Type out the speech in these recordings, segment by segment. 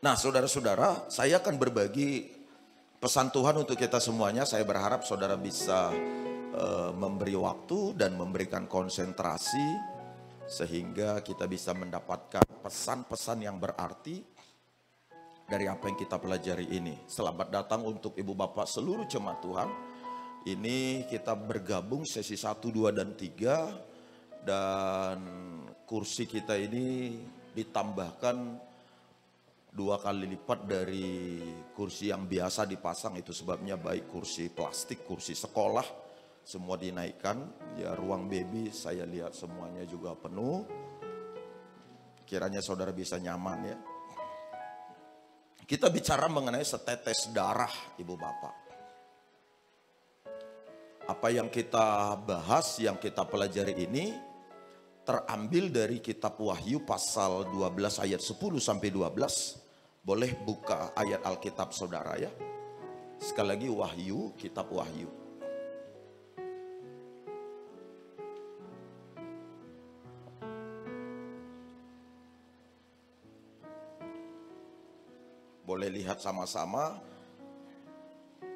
Nah, saudara-saudara, saya akan berbagi pesan Tuhan untuk kita semuanya. Saya berharap saudara bisa memberi waktu dan memberikan konsentrasi sehingga kita bisa mendapatkan pesan-pesan yang berarti dari apa yang kita pelajari ini. Selamat datang untuk Ibu Bapak seluruh jemaat Tuhan. Ini kita bergabung sesi 1, 2, dan 3. Dan kursi kita ini ditambahkan 2 kali lipat dari kursi yang biasa dipasang. Itu sebabnya baik kursi plastik, kursi sekolah, semua dinaikkan. Ya, ruang baby saya lihat semuanya juga penuh. Kiranya saudara bisa nyaman ya. Kita bicara mengenai setetes darah, Ibu Bapak. Apa yang kita bahas, yang kita pelajari ini terambil dari kitab Wahyu pasal 12 ayat 10 sampai 12. Boleh buka ayat Alkitab saudara ya. Sekali lagi Wahyu, kitab Wahyu. Boleh lihat sama-sama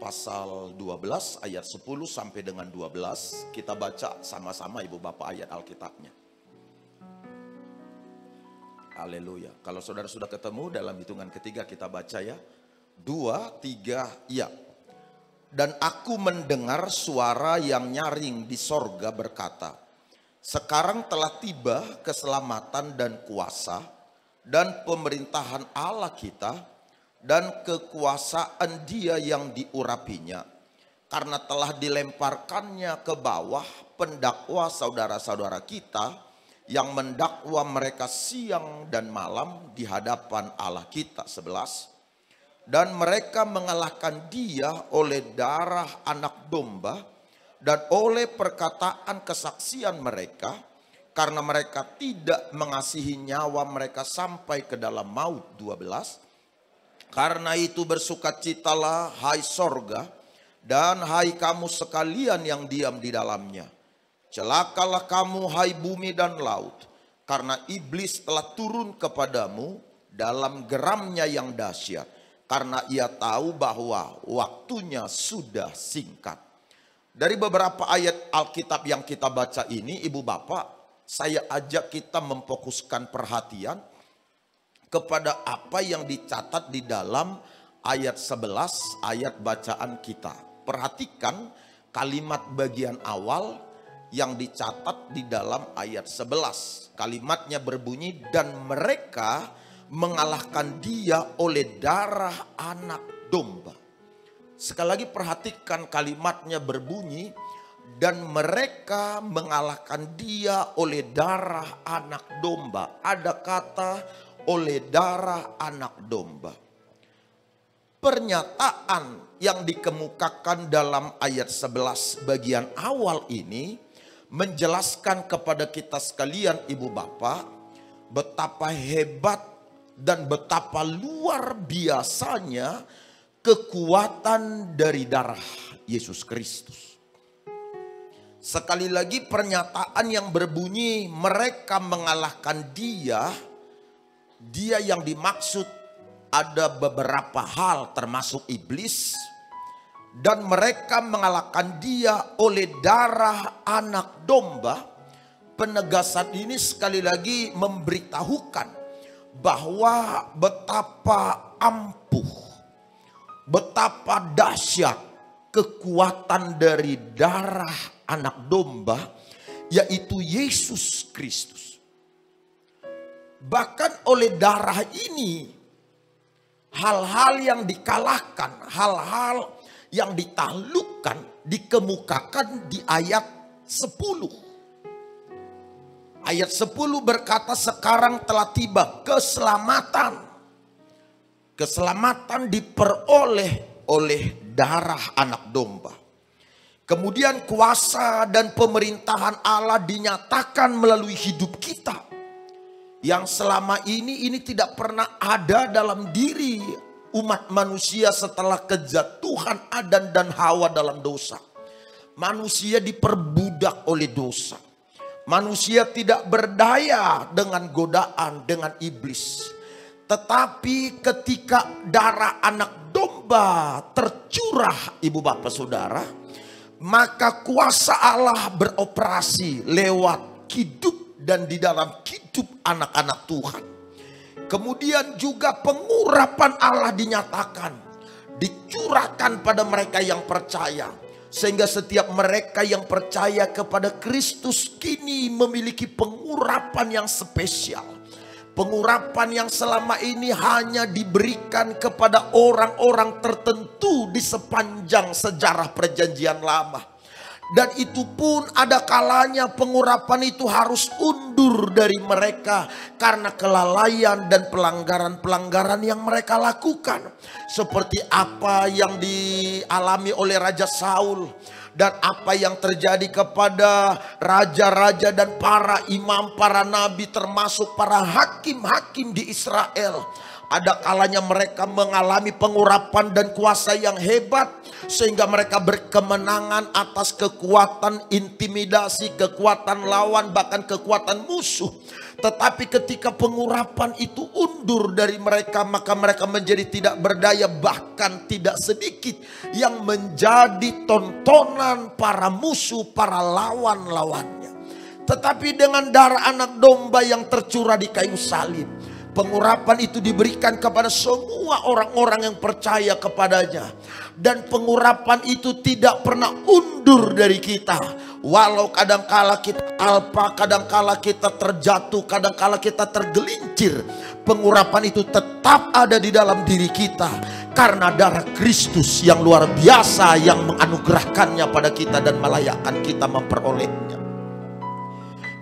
pasal 12 ayat 10 sampai dengan 12. Kita baca sama-sama Ibu Bapak ayat Alkitabnya. Haleluya. Kalau saudara sudah ketemu, dalam hitungan ketiga kita baca ya. 2, 3, ya. Dan aku mendengar suara yang nyaring di sorga berkata, sekarang telah tiba keselamatan dan kuasa dan pemerintahan Allah kita dan kekuasaan Dia yang diurapinya. Karena telah dilemparkannya ke bawah pendakwa saudara-saudara kita yang mendakwa mereka siang dan malam di hadapan Allah kita. 11. Dan mereka mengalahkan Dia oleh darah anak domba dan oleh perkataan kesaksian mereka, karena mereka tidak mengasihi nyawa mereka sampai ke dalam maut. 12. Karena itu bersukacitalah hai sorga dan hai kamu sekalian yang diam di dalamnya. Celakalah kamu hai bumi dan laut, karena iblis telah turun kepadamu dalam geramnya yang dahsyat, karena ia tahu bahwa waktunya sudah singkat. Dari beberapa ayat Alkitab yang kita baca ini, Ibu Bapak, saya ajak kita memfokuskan perhatian kepada apa yang dicatat di dalam ayat 11 ayat bacaan kita. Perhatikan kalimat bagian awal yang dicatat di dalam ayat 11. Kalimatnya berbunyi, dan mereka mengalahkan Dia oleh darah anak domba. Sekali lagi perhatikan kalimatnya berbunyi, dan mereka mengalahkan Dia oleh darah anak domba. Ada kata oleh darah anak domba. Pernyataan yang dikemukakan dalam ayat 11 bagian awal ini menjelaskan kepada kita sekalian Ibu Bapak, betapa hebat dan betapa luar biasanya kekuatan dari darah Yesus Kristus. Sekali lagi pernyataan yang berbunyi mereka mengalahkan Dia yang dimaksud ada beberapa hal termasuk iblis. Dan mereka mengalahkan Dia oleh darah anak domba. Penegasan ini sekali lagi memberitahukan bahwa betapa ampuh, betapa dahsyat kekuatan dari darah anak domba, yaitu Yesus Kristus. Bahkan oleh darah ini, hal-hal yang dikalahkan, hal-hal yang ditaklukkan, dikemukakan di ayat 10. Ayat 10 berkata, sekarang telah tiba keselamatan. Keselamatan diperoleh oleh darah anak domba. Kemudian kuasa dan pemerintahan Allah dinyatakan melalui hidup kita. Yang selama ini tidak pernah ada dalam diri umat manusia setelah kejatuhan Adam dan Hawa dalam dosa. Manusia diperbudak oleh dosa. Manusia tidak berdaya dengan godaan, dengan iblis. Tetapi ketika darah anak domba tercurah, ibu bapak saudara, maka kuasa Allah beroperasi lewat hidup dan di dalam hidup anak-anak Tuhan. Kemudian juga pengurapan Allah dinyatakan, dicurahkan pada mereka yang percaya. Sehingga setiap mereka yang percaya kepada Kristus kini memiliki pengurapan yang spesial. Pengurapan yang selama ini hanya diberikan kepada orang-orang tertentu di sepanjang sejarah Perjanjian Lama. Dan itu pun ada kalanya pengurapan itu harus undur dari mereka karena kelalaian dan pelanggaran-pelanggaran yang mereka lakukan. Seperti apa yang dialami oleh Raja Saul. Dan apa yang terjadi kepada raja-raja dan para imam, para nabi, termasuk para hakim-hakim di Israel. Ada kalanya mereka mengalami pengurapan dan kuasa yang hebat, sehingga mereka berkemenangan atas kekuatan intimidasi, kekuatan lawan, bahkan kekuatan musuh. Tetapi ketika pengurapan itu undur dari mereka, maka mereka menjadi tidak berdaya, bahkan tidak sedikit yang menjadi tontonan para musuh, para lawan-lawannya. Tetapi dengan darah anak domba yang tercurah di kayu salib, pengurapan itu diberikan kepada semua orang-orang yang percaya kepadanya. Dan pengurapan itu tidak pernah undur dari kita. Walau kadangkala kita alpa, kadangkala kita terjatuh, kadangkala kita tergelincir, pengurapan itu tetap ada di dalam diri kita. Karena darah Kristus yang luar biasa yang menganugerahkannya pada kita dan melayakkan kita memperolehnya.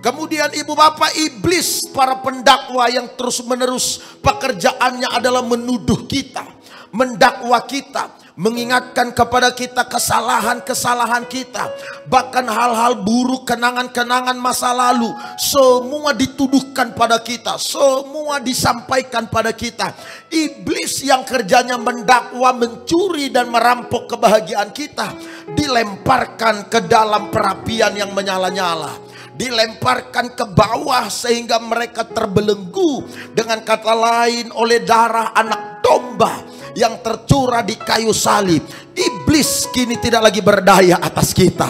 Kemudian ibu bapak, iblis, para pendakwa yang terus menerus pekerjaannya adalah menuduh kita, mendakwa kita, mengingatkan kepada kita kesalahan-kesalahan kita, bahkan hal-hal buruk, kenangan-kenangan masa lalu, semua dituduhkan pada kita, semua disampaikan pada kita. Iblis yang kerjanya mendakwa, mencuri dan merampok kebahagiaan kita, dilemparkan ke dalam perapian yang menyala-nyala, dilemparkan ke bawah sehingga mereka terbelenggu, dengan kata lain oleh darah anak domba yang tercurah di kayu salib. Iblis kini tidak lagi berdaya atas kita.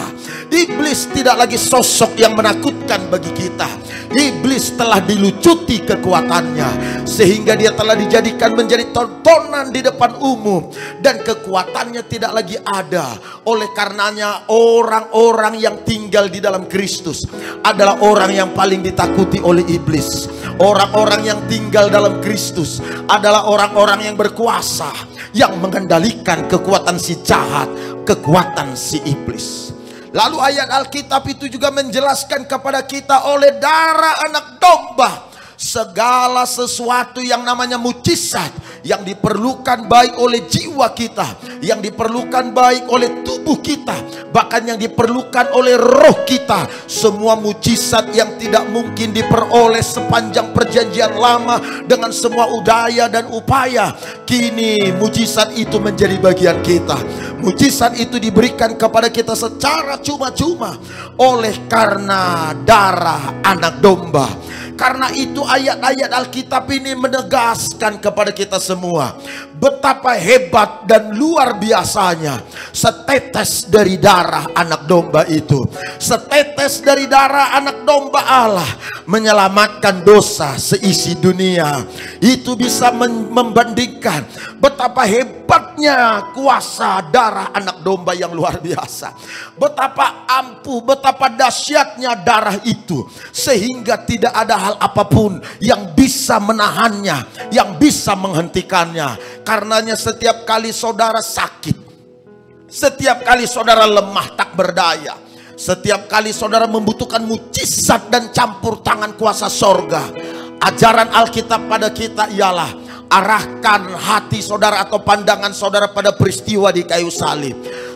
Iblis tidak lagi sosok yang menakutkan bagi kita. Iblis telah dilucuti kekuatannya, sehingga dia telah dijadikan menjadi tontonan di depan umum, dan kekuatannya tidak lagi ada. Oleh karenanya orang-orang yang tinggal di dalam Kristus adalah orang yang paling ditakuti oleh iblis. Orang-orang yang tinggal dalam Kristus adalah orang-orang yang berkuasa, yang mengendalikan kekuatan si jahat, kekuatan si iblis. Lalu ayat Alkitab itu juga menjelaskan kepada kita, oleh darah anak domba segala sesuatu yang namanya mujizat yang diperlukan baik oleh jiwa kita, yang diperlukan baik oleh tubuh kita, bahkan yang diperlukan oleh roh kita, semua mujizat yang tidak mungkin diperoleh sepanjang Perjanjian Lama dengan semua udaya dan upaya, kini mujizat itu menjadi bagian kita. Mujizat itu diberikan kepada kita secara cuma-cuma oleh karena darah anak domba. Karena itu ayat-ayat Alkitab ini menegaskan kepada kita semua betapa hebat dan luar biasanya setetes dari darah anak domba itu. Setetes dari darah anak domba Allah menyelamatkan dosa seisi dunia. Itu bisa membandingkan betapa hebatnya kuasa darah anak domba yang luar biasa. Betapa ampuh, betapa dahsyatnya darah itu, sehingga tidak ada hal apapun yang bisa menahannya, yang bisa menghentikannya. Karenanya setiap kali saudara sakit, setiap kali saudara lemah tak berdaya, setiap kali saudara membutuhkan mujizat dan campur tangan kuasa sorga, ajaran Alkitab pada kita ialah arahkan hati saudara atau pandangan saudara pada peristiwa di kayu salib.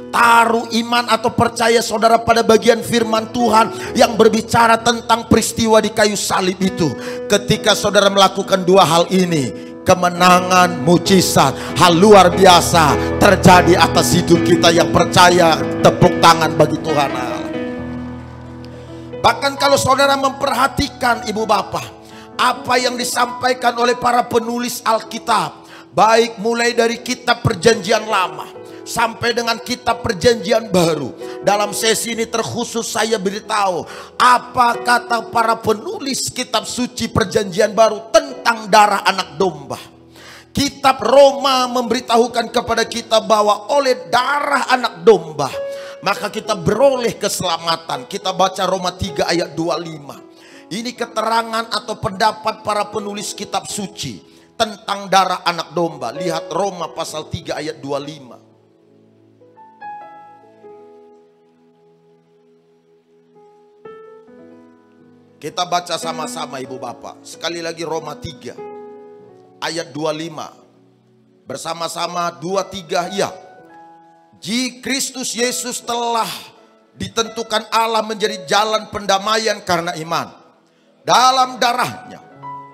Taruh iman atau percaya saudara pada bagian firman Tuhan yang berbicara tentang peristiwa di kayu salib itu. Ketika saudara melakukan dua hal ini, kemenangan, mujizat, hal luar biasa terjadi atas hidup kita yang percaya. Tepuk tangan bagi Tuhan Allah. Bahkan kalau saudara memperhatikan ibu bapak, apa yang disampaikan oleh para penulis Alkitab, baik mulai dari kitab Perjanjian Lama sampai dengan kitab Perjanjian Baru. Dalam sesi ini terkhusus saya beritahu apa kata para penulis kitab suci Perjanjian Baru tentang darah anak domba. Kitab Roma memberitahukan kepada kita bahwa oleh darah anak domba maka kita beroleh keselamatan. Kita baca Roma 3 ayat 25. Ini keterangan atau pendapat para penulis kitab suci tentang darah anak domba. Lihat Roma pasal 3 ayat 25. Kita baca sama-sama ibu bapak. Sekali lagi Roma 3 ayat 25. Bersama-sama 2-3 ya. Jika Kristus Yesus telah ditentukan Allah menjadi jalan pendamaian karena iman dalam darahnya.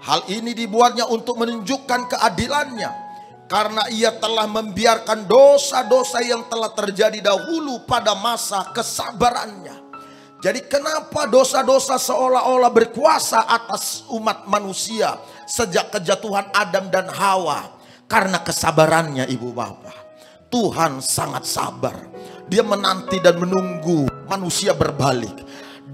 Hal ini dibuatnya untuk menunjukkan keadilannya, karena ia telah membiarkan dosa-dosa yang telah terjadi dahulu pada masa kesabarannya. Jadi kenapa dosa-dosa seolah-olah berkuasa atas umat manusia sejak kejatuhan Adam dan Hawa? Karena kesabarannya ibu bapak. Tuhan sangat sabar. Dia menanti dan menunggu manusia berbalik.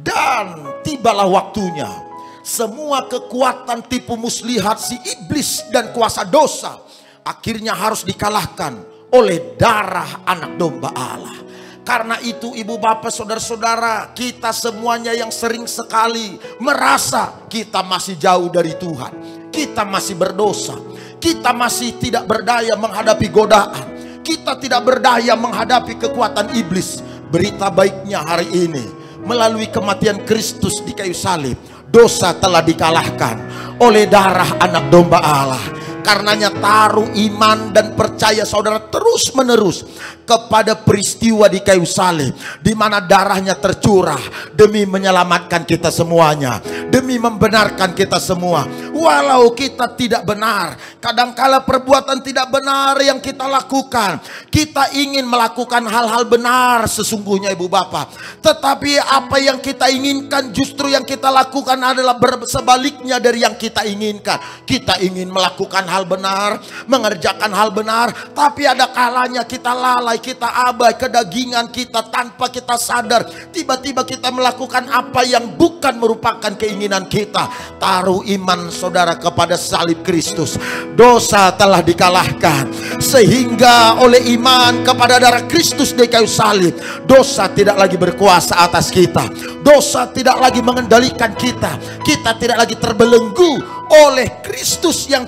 Dan tibalah waktunya. Semua kekuatan tipu muslihat si iblis dan kuasa dosa akhirnya harus dikalahkan oleh darah anak domba Allah. Karena itu ibu bapak saudara-saudara, kita semuanya yang sering sekali merasa kita masih jauh dari Tuhan, kita masih berdosa, kita masih tidak berdaya menghadapi godaan, kita tidak berdaya menghadapi kekuatan iblis. Berita baiknya hari ini, melalui kematian Kristus di kayu salib, dosa telah dikalahkan oleh darah anak domba Allah. Karenanya taruh iman dan percaya saudara terus menerus kepada peristiwa di kayu salib, di mana darahnya tercurah demi menyelamatkan kita semuanya, demi membenarkan kita semua. Walau kita tidak benar, kadangkala perbuatan tidak benar yang kita lakukan, kita ingin melakukan hal-hal benar sesungguhnya ibu bapak, tetapi apa yang kita inginkan justru yang kita lakukan adalah sebaliknya dari yang kita inginkan. Kita ingin melakukan hal benar, mengerjakan hal benar, tapi ada kalanya kita lalai, kita abai, kedagingan kita tanpa kita sadar, tiba-tiba kita melakukan apa yang bukan merupakan keinginan kita. Taruh iman saudara kepada salib Kristus, dosa telah dikalahkan, sehingga oleh iman kepada darah Kristus di kayu salib, dosa tidak lagi berkuasa atas kita, dosa tidak lagi mengendalikan kita, kita tidak lagi terbelenggu oleh Kristus yang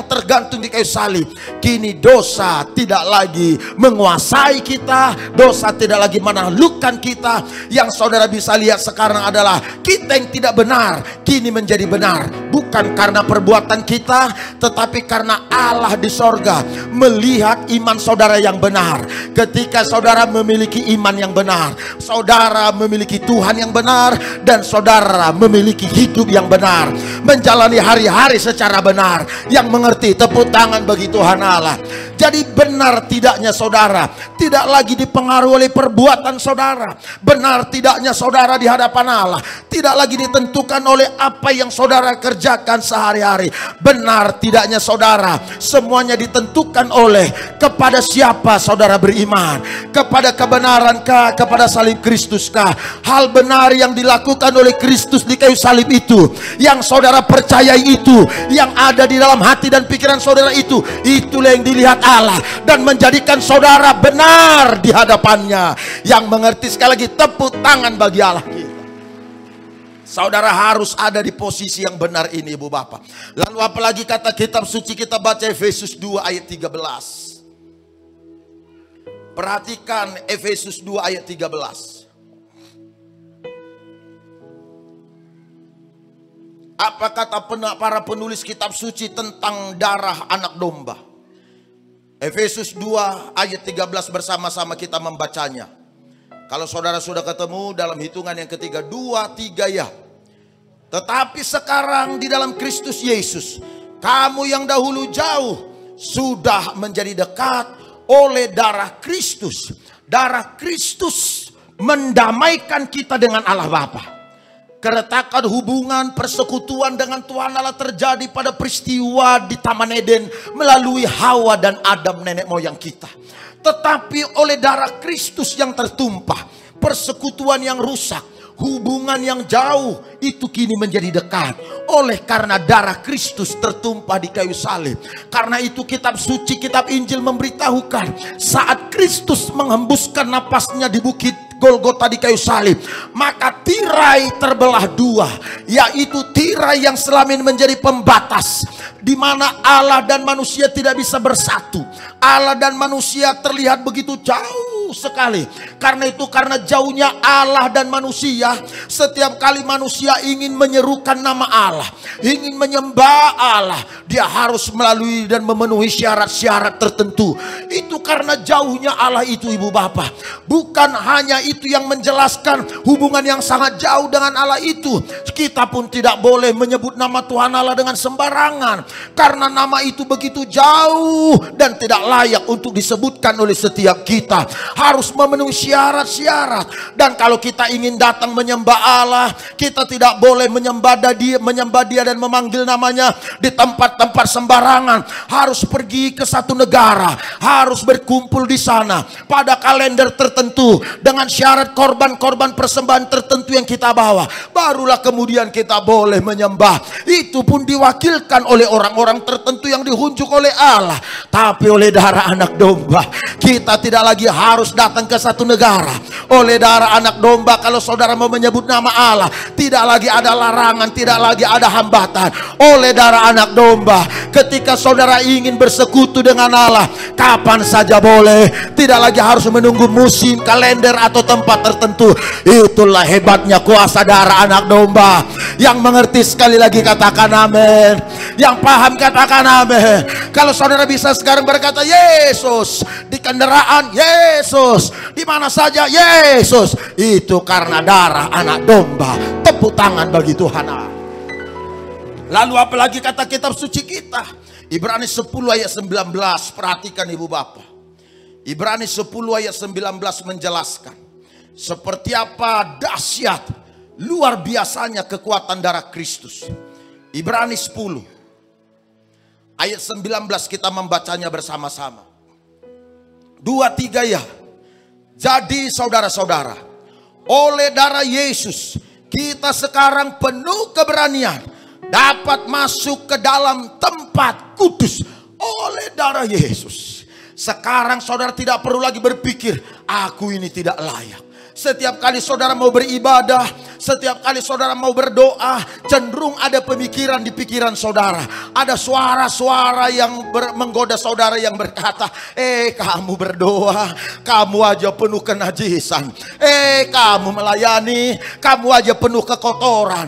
tergantung di kayu salib. Kini dosa tidak lagi menguasai kita, dosa tidak lagi menaklukkan kita. Yang saudara bisa lihat sekarang adalah kita yang tidak benar kini menjadi benar, bukan karena perbuatan kita, tetapi karena Allah di sorga melihat iman saudara yang benar. Ketika saudara memiliki iman yang benar, saudara memiliki Tuhan yang benar, dan saudara memiliki hidup yang benar, menjalani hari-hari secara benar. Yang mengerti tepuk tangan bagi Tuhan Allah. Jadi benar tidaknya saudara tidak lagi dipengaruhi oleh perbuatan saudara. Benar tidaknya saudara di hadapan Allah tidak lagi ditentukan oleh apa yang saudara kerjakan sehari-hari. Benar tidaknya saudara semuanya ditentukan oleh kepada siapa saudara beriman, kepada kebenarankah, kepada salib Kristuskah. Hal benar yang dilakukan oleh Kristus di kayu salib itu, yang saudara percayai itu, yang ada di dalam hati dan pikiran saudara itu, itulah yang dilihat Allah dan menjadikan saudara benar di hadapannya. Yang mengerti sekali lagi tepuk tangan bagi Allah kita. Saudara harus ada di posisi yang benar ini ibu bapak. Lalu apalagi kata kitab suci, kita baca Efesus 2 ayat 13. Perhatikan Efesus 2 ayat 13. Apa kata para penulis kitab suci tentang darah anak domba? Efesus 2 ayat 13 bersama-sama kita membacanya. Kalau saudara sudah ketemu dalam hitungan yang ketiga, 2, 3 ya. Tetapi sekarang di dalam Kristus Yesus, kamu yang dahulu jauh sudah menjadi dekat oleh darah Kristus. Darah Kristus mendamaikan kita dengan Allah Bapa. Keretakan hubungan persekutuan dengan Tuhan Allah terjadi pada peristiwa di Taman Eden melalui Hawa dan Adam nenek moyang kita. Tetapi oleh darah Kristus yang tertumpah, persekutuan yang rusak, hubungan yang jauh itu kini menjadi dekat. Oleh karena darah Kristus tertumpah di kayu salib. Karena itu kitab suci, kitab Injil memberitahukan saat Kristus menghembuskan napasnya di bukit Golgota di kayu salib, maka tirai terbelah dua, yaitu tirai yang selama ini menjadi pembatas, di mana Allah dan manusia tidak bisa bersatu. Allah dan manusia terlihat begitu jauh sekali. Karena itu, karena jauhnya Allah dan manusia, setiap kali manusia ingin menyerukan nama Allah, ingin menyembah Allah, dia harus melalui dan memenuhi syarat-syarat tertentu. Itu karena jauhnya Allah itu, ibu bapak. Bukan hanya itu yang menjelaskan hubungan yang sangat jauh dengan Allah itu, kita pun tidak boleh menyebut nama Tuhan Allah dengan sembarangan, karena nama itu begitu jauh dan tidak layak untuk disebutkan oleh setiap kita. Harus memenuhi syarat-syarat. Dan kalau kita ingin datang menyembah Allah, kita tidak boleh menyembah dia dan memanggil namanya di tempat-tempat sembarangan. Harus pergi ke satu negara, harus berkumpul di sana pada kalender tertentu dengan syarat korban-korban persembahan tertentu yang kita bawa, barulah kemudian kita boleh menyembah. Itu pun diwakilkan oleh orang-orang tertentu yang dihunjuk oleh Allah. Tapi oleh darah anak domba, kita tidak lagi harus datang ke satu negara. Oleh darah anak domba, kalau saudara mau menyebut nama Allah, tidak lagi ada larangan, tidak lagi ada hambatan. Oleh darah anak domba, ketika saudara ingin bersekutu dengan Allah, kapan saja boleh, tidak lagi harus menunggu musim, kalender atau tempat tertentu. Itulah hebatnya kuasa darah anak domba. Yang mengerti sekali lagi katakan amin. Yang paham katakan amin. Kalau saudara bisa sekarang berkata Yesus, di kendaraan Yesus, di mana saja Yesus, itu karena darah anak domba. Tepuk tangan bagi Tuhan. Lalu apalagi kata kitab suci kita, Ibrani 10 ayat 19. Perhatikan ibu bapak, Ibrani 10 ayat 19 menjelaskan seperti apa dahsyat luar biasanya kekuatan darah Kristus. Ibrani 10 ayat 19 kita membacanya bersama-sama. 2, 3 ya. Jadi saudara-saudara, oleh darah Yesus kita sekarang penuh keberanian dapat masuk ke dalam tempat kudus oleh darah Yesus. Sekarang saudara tidak perlu lagi berpikir, aku ini tidak layak. Setiap kali saudara mau beribadah, setiap kali saudara mau berdoa, cenderung ada pemikiran di pikiran saudara. Ada suara-suara yang menggoda saudara yang berkata, kamu berdoa, kamu aja penuh kenajisan. Kamu melayani, kamu aja penuh kekotoran.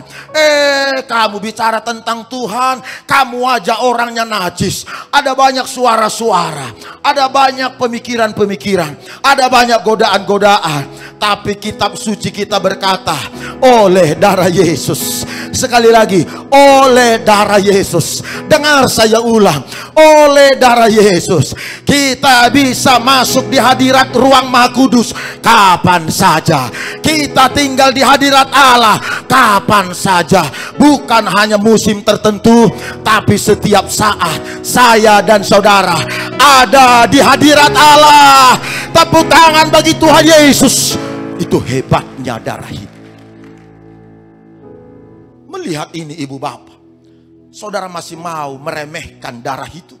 Kamu bicara tentang Tuhan, kamu aja orangnya najis. Ada banyak suara-suara, ada banyak pemikiran-pemikiran, ada banyak godaan-godaan. Tapi kitab suci kita berkata, oleh darah Yesus. Sekali lagi, oleh darah Yesus. Dengar saya ulang, oleh darah Yesus kita bisa masuk di hadirat ruang Maha Kudus kapan saja. Kita tinggal di hadirat Allah kapan saja. Bukan hanya musim tertentu, tapi setiap saat saya dan saudara ada di hadirat Allah. Tepuk tangan bagi Tuhan Yesus. Itu hebatnya darah itu. Melihat ini ibu bapak, saudara masih mau meremehkan darah itu?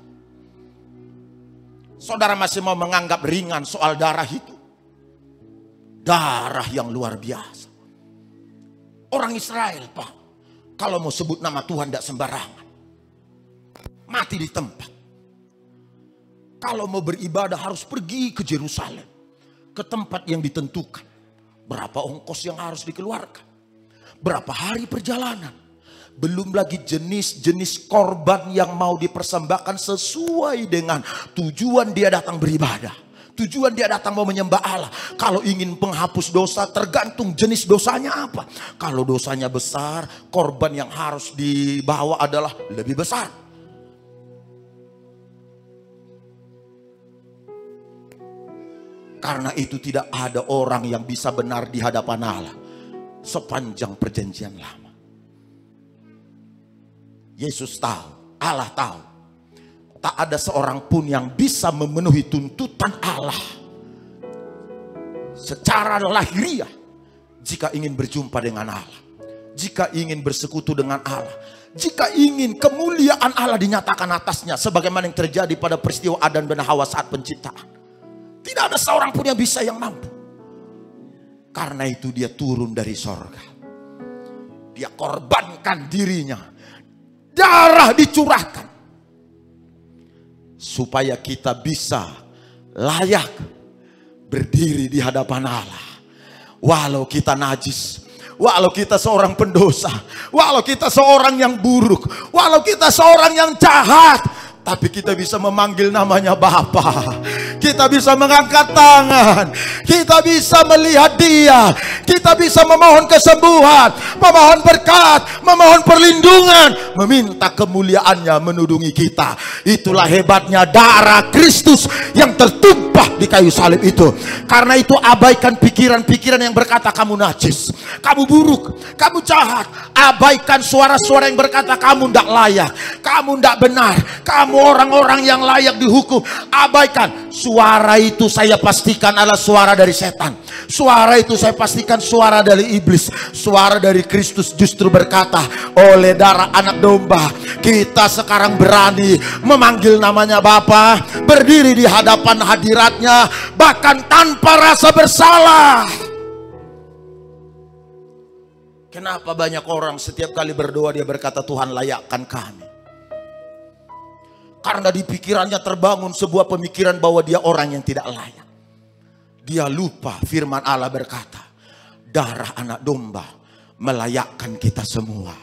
Saudara masih mau menganggap ringan soal darah itu? Darah yang luar biasa. Orang Israel pak, kalau mau sebut nama Tuhan tidak sembarangan, mati di tempat. Kalau mau beribadah harus pergi ke Yerusalem, ke tempat yang ditentukan. Berapa ongkos yang harus dikeluarkan? Berapa hari perjalanan? Belum lagi jenis-jenis korban yang mau dipersembahkan sesuai dengan tujuan dia datang beribadah. Tujuan dia datang mau menyembah Allah. Kalau ingin penghapus dosa, tergantung jenis dosanya apa. Kalau dosanya besar, korban yang harus dibawa adalah lebih besar. Karena itu tidak ada orang yang bisa benar di hadapan Allah sepanjang perjanjian lama. Yesus tahu, Allah tahu, tak ada seorang pun yang bisa memenuhi tuntutan Allah secara lahiriah jika ingin berjumpa dengan Allah, jika ingin bersekutu dengan Allah, jika ingin kemuliaan Allah dinyatakan atasnya, sebagaimana yang terjadi pada peristiwa Adam dan Hawa saat penciptaan. Tidak ada seorang pun yang bisa, yang mampu. Karena itu dia turun dari sorga. Dia korbankan dirinya. Darah dicurahkan. Supaya kita bisa layak berdiri di hadapan Allah. Walau kita najis, walau kita seorang pendosa, walau kita seorang yang buruk, walau kita seorang yang jahat, tapi kita bisa memanggil namanya Bapa. Kita bisa mengangkat tangan, kita bisa melihat Dia, kita bisa memohon kesembuhan, memohon berkat, memohon perlindungan, meminta kemuliaannya menudungi kita. Itulah hebatnya darah Kristus yang tertumpah di kayu salib itu. Karena itu abaikan pikiran-pikiran yang berkata kamu najis, kamu buruk, kamu jahat. Abaikan suara-suara yang berkata kamu tidak layak, kamu tidak benar, kamu orang-orang yang layak dihukum. Abaikan. Suara itu saya pastikan adalah suara dari setan. Suara itu saya pastikan suara dari iblis. Suara dari Kristus justru berkata, oleh darah anak domba kita sekarang berani memanggil namanya Bapa, berdiri di hadapan hadiratnya, bahkan tanpa rasa bersalah. Kenapa banyak orang setiap kali berdoa dia berkata, Tuhan layakkan kami? Karena di pikirannya terbangun sebuah pemikiran bahwa dia orang yang tidak layak. Dia lupa firman Allah berkata, darah anak domba melayakkan kita semua.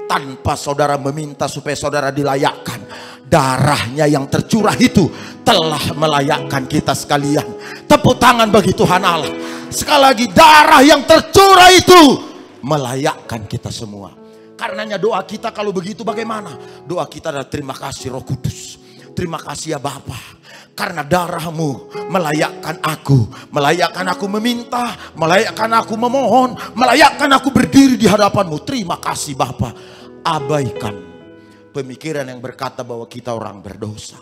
Tanpa saudara meminta supaya saudara dilayakkan, darahnya yang tercurah itu telah melayakkan kita sekalian. Tepuk tangan bagi Tuhan Allah. Sekali lagi, darah yang tercurah itu melayakkan kita semua. Karenanya doa kita kalau begitu bagaimana? Doa kita adalah terima kasih Roh Kudus. Terima kasih ya Bapa. Karena darahmu melayakkan aku meminta, melayakkan aku memohon, melayakkan aku berdiri di hadapanmu. Terima kasih Bapa. Abaikan pemikiran yang berkata bahwa kita orang berdosa.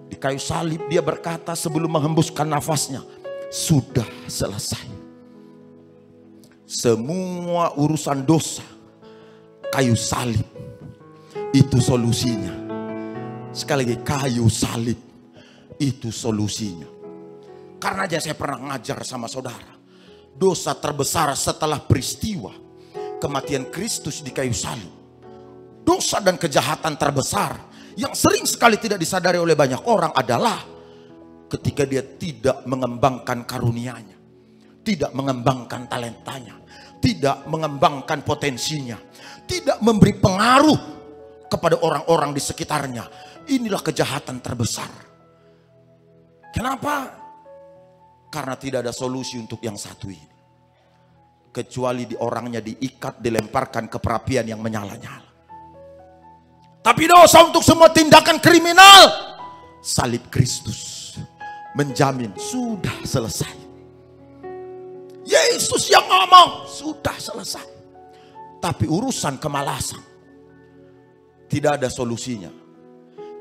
Di kayu salib dia berkata sebelum menghembuskan nafasnya, sudah selesai. Semua urusan dosa, kayu salib itu solusinya. Sekali lagi, kayu salib itu solusinya. Karena aja saya pernah ngajar sama saudara, dosa terbesar setelah peristiwa kematian Kristus di kayu salib, dosa dan kejahatan terbesar yang sering sekali tidak disadari oleh banyak orang adalah ketika dia tidak mengembangkan karunia-Nya, tidak mengembangkan talentanya, tidak mengembangkan potensinya, tidak memberi pengaruh kepada orang-orang di sekitarnya. Inilah kejahatan terbesar. Kenapa? Karena tidak ada solusi untuk yang satu ini, kecuali di orangnya diikat, dilemparkan ke perapian yang menyala-nyala. Tapi dosa untuk semua tindakan kriminal, salib Kristus menjamin sudah selesai. Yesus yang ngomong sudah selesai. Tapi urusan kemalasan tidak ada solusinya,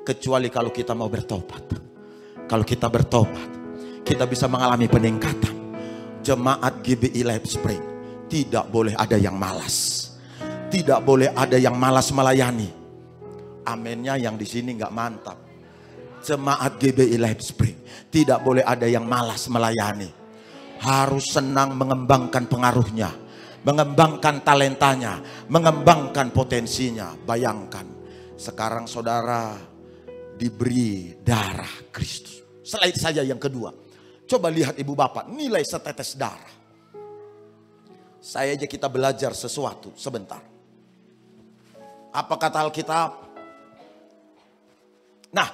kecuali kalau kita mau bertobat. Kalau kita bertobat, kita bisa mengalami peningkatan. Jemaat GBI Live Spring tidak boleh ada yang malas, tidak boleh ada yang malas melayani. Amennya yang di sini nggak mantap. Jemaat GBI Live Spring tidak boleh ada yang malas melayani. Harus senang mengembangkan pengaruhnya, mengembangkan talentanya, mengembangkan potensinya. Bayangkan sekarang saudara diberi darah Kristus. Slide saja yang kedua. Coba lihat ibu bapak, nilai setetes darah. Saya aja kita belajar sesuatu sebentar. Apa kata Alkitab? Nah,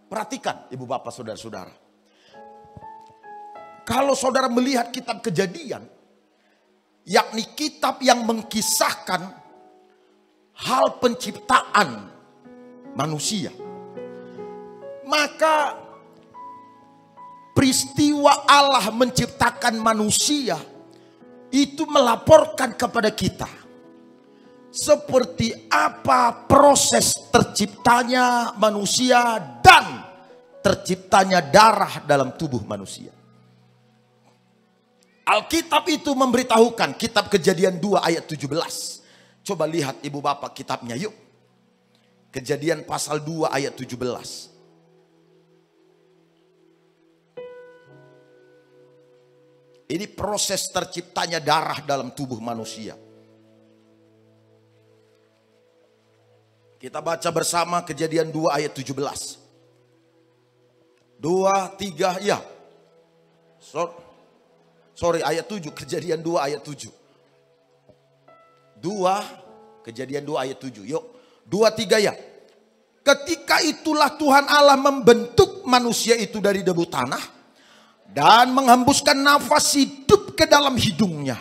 perhatikan ibu bapak saudara-saudara. Kalau saudara melihat kitab Kejadian, yakni kitab yang mengkisahkan hal penciptaan manusia, maka peristiwa Allah menciptakan manusia itu melaporkan kepada kita seperti apa proses terciptanya manusia dan terciptanya darah dalam tubuh manusia. Alkitab itu memberitahukan, kitab Kejadian 2 ayat 17. Coba lihat ibu bapak kitabnya yuk. Kejadian pasal 2 ayat 17. Ini proses terciptanya darah dalam tubuh manusia. Kita baca bersama Kejadian 2 ayat 17. 2, 3, ya. Sorry ayat 7, Kejadian 2 ayat 7. 2, Kejadian 2 ayat 7. Yuk, 2, 3 ya. Ketika itulah Tuhan Allah membentuk manusia itu dari debu tanah dan menghembuskan nafas hidup ke dalam hidungnya.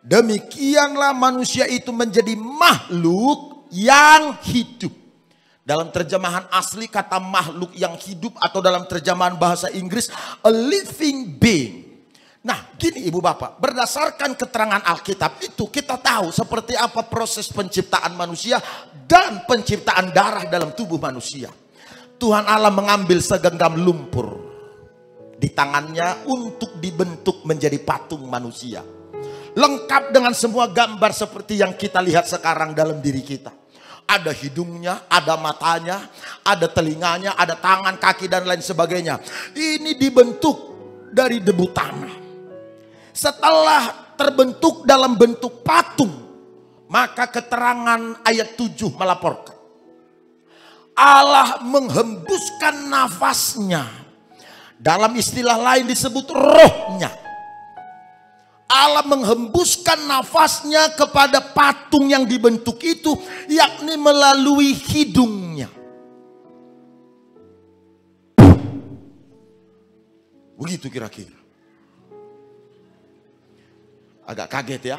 Demikianlah manusia itu menjadi makhluk yang hidup. Dalam terjemahan asli kata makhluk yang hidup atau dalam terjemahan bahasa Inggris a living being. Nah gini ibu bapak, berdasarkan keterangan Alkitab itu kita tahu seperti apa proses penciptaan manusia dan penciptaan darah dalam tubuh manusia. Tuhan Allah mengambil segenggam lumpur di tangannya untuk dibentuk menjadi patung manusia. Lengkap dengan semua gambar seperti yang kita lihat sekarang dalam diri kita. Ada hidungnya, ada matanya, ada telinganya, ada tangan, kaki dan lain sebagainya. Ini dibentuk dari debu tanah. Setelah terbentuk dalam bentuk patung, maka keterangan ayat 7 melaporkan Allah menghembuskan nafasnya. Dalam istilah lain disebut rohnya. Allah menghembuskan nafasnya kepada patung yang dibentuk itu, yakni melalui hidungnya. Begitu kira-kira. Agak kaget ya.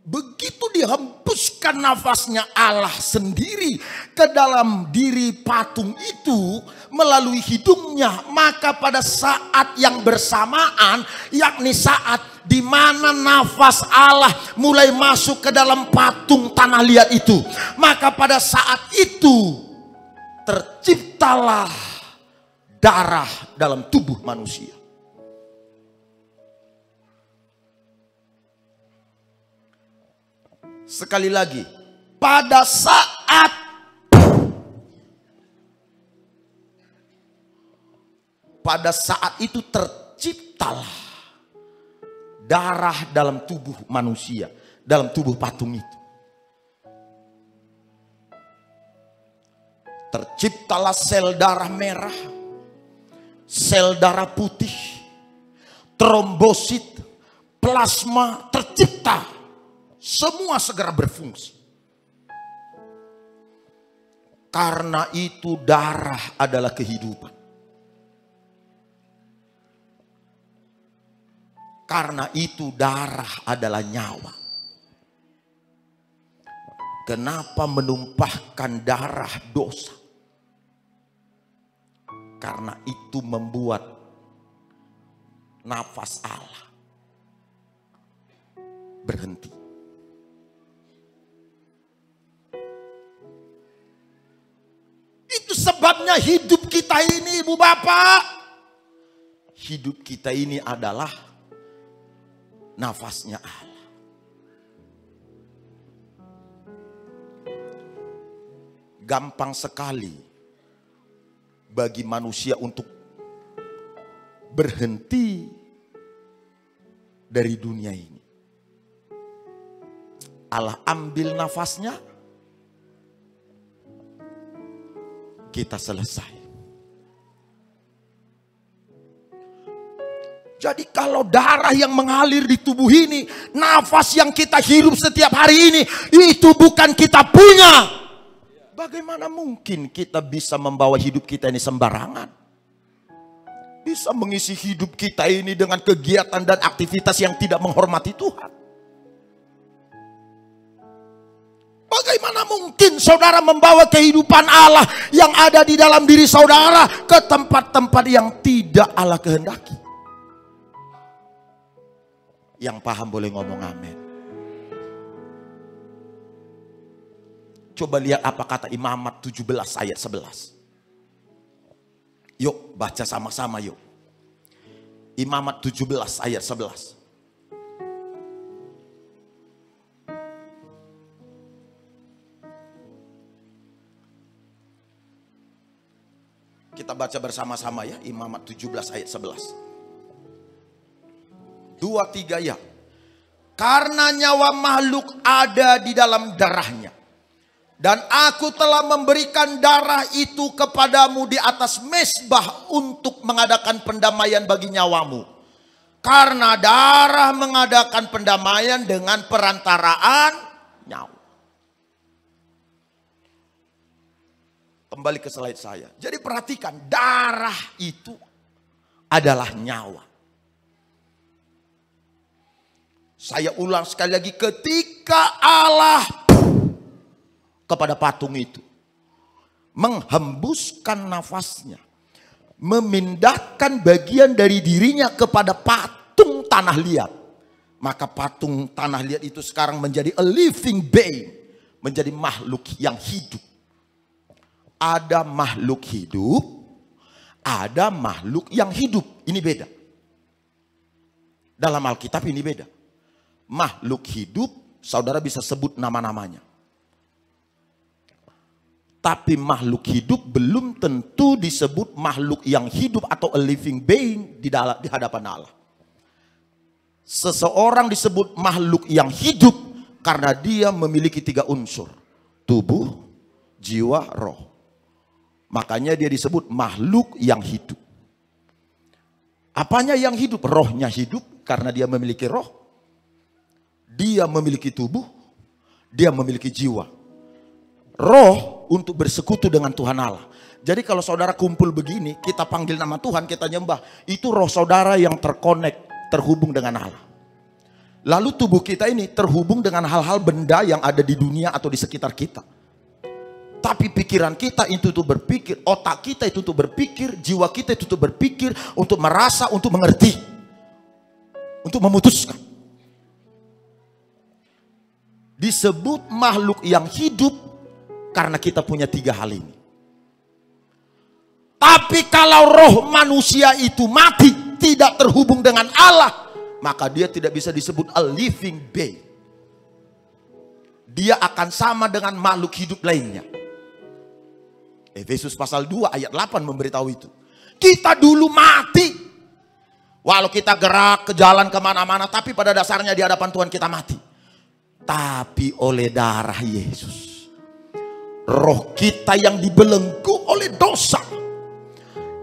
Begitu dihembuskan nafasnya Allah sendiri ke dalam diri patung itu melalui hidungnya, maka pada saat yang bersamaan, yakni saat di mana nafas Allah mulai masuk ke dalam patung tanah liat itu, maka pada saat itu terciptalah darah dalam tubuh manusia. Sekali lagi, pada saat itu terciptalah darah dalam tubuh manusia, dalam tubuh patung itu. Terciptalah sel darah merah, sel darah putih, trombosit, plasma tercipta. Semua segera berfungsi. Karena itu darah adalah kehidupan. Karena itu darah adalah nyawa. Kenapa menumpahkan darah dosa? Karena itu membuat nafas Allah berhenti. Itu sebabnya hidup kita ini ibu bapak. Hidup kita ini adalah nafasnya Allah. Gampang sekali bagi manusia untuk berhenti dari dunia ini. Allah ambil nafasnya, kita selesai. Jadi kalau darah yang mengalir di tubuh ini, nafas yang kita hirup setiap hari ini, itu bukan kita punya. Bagaimana mungkin kita bisa membawa hidup kita ini sembarangan? Bisa mengisi hidup kita ini dengan kegiatan dan aktivitas yang tidak menghormati Tuhan. Bagaimana mungkin saudara membawa kehidupan Allah yang ada di dalam diri saudara ke tempat-tempat yang tidak Allah kehendaki? Yang paham boleh ngomong amin. Coba lihat apa kata Imamat 17 ayat 11. Yuk baca sama-sama yuk. Imamat 17 ayat 11. Kita baca bersama-sama ya, Imamat 17 ayat 11. 2, 3 ya. Karena nyawa makhluk ada di dalam darahnya. Dan aku telah memberikan darah itu kepadamu di atas mezbah untuk mengadakan pendamaian bagi nyawamu. Karena darah mengadakan pendamaian dengan perantaraan nyawa. Kembali ke slide saya. Jadi perhatikan, darah itu adalah nyawa. Saya ulang sekali lagi, ketika Allah kepada patung itu menghembuskan nafasnya, memindahkan bagian dari dirinya kepada patung tanah liat, maka patung tanah liat itu sekarang menjadi a living being, menjadi makhluk yang hidup. Ada makhluk hidup, ada makhluk yang hidup. Ini beda. Dalam Alkitab ini beda. Makhluk hidup, saudara bisa sebut nama-namanya. Tapi makhluk hidup belum tentu disebut makhluk yang hidup atau a living being di hadapan Allah. Seseorang disebut makhluk yang hidup karena dia memiliki 3 unsur. Tubuh, jiwa, roh. Makanya dia disebut makhluk yang hidup. Apanya yang hidup? Rohnya hidup karena dia memiliki roh. Dia memiliki tubuh, dia memiliki jiwa. Roh untuk bersekutu dengan Tuhan Allah. Jadi kalau saudara kumpul begini, kita panggil nama Tuhan, kita nyembah. Itu roh saudara yang terhubung dengan Allah. Lalu tubuh kita ini terhubung dengan hal-hal benda yang ada di dunia atau di sekitar kita. Tapi pikiran kita itu untuk berpikir, otak kita itu untuk berpikir, jiwa kita itu untuk berpikir, untuk merasa, untuk mengerti, untuk memutuskan. Disebut makhluk yang hidup karena kita punya 3 hal ini. Tapi kalau roh manusia itu mati, tidak terhubung dengan Allah, maka dia tidak bisa disebut a living being. Dia akan sama dengan makhluk hidup lainnya. Efesus pasal 2 ayat 8 memberitahu itu. Kita dulu mati. Walau kita gerak ke jalan kemana-mana, tapi pada dasarnya di hadapan Tuhan kita mati. Tapi oleh darah Yesus, roh kita yang dibelenggu oleh dosa,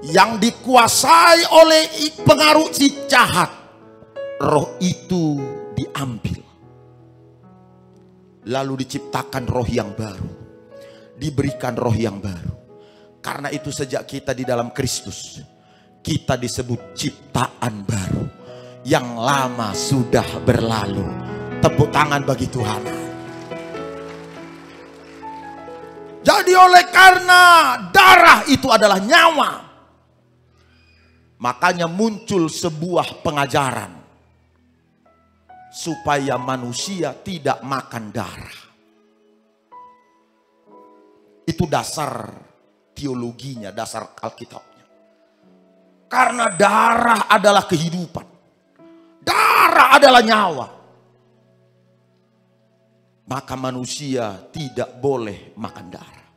yang dikuasai oleh pengaruh si jahat, roh itu diambil. Lalu diciptakan roh yang baru, diberikan roh yang baru. Karena itu sejak kita di dalam Kristus, kita disebut ciptaan baru. Yang lama sudah berlalu. Tepuk tangan bagi Tuhan. Jadi oleh karena darah itu adalah nyawa, makanya muncul sebuah pengajaran supaya manusia tidak makan darah. Itu dasar teologinya, dasar Alkitabnya. Karena darah adalah kehidupan. Darah adalah nyawa. Maka manusia tidak boleh makan darah.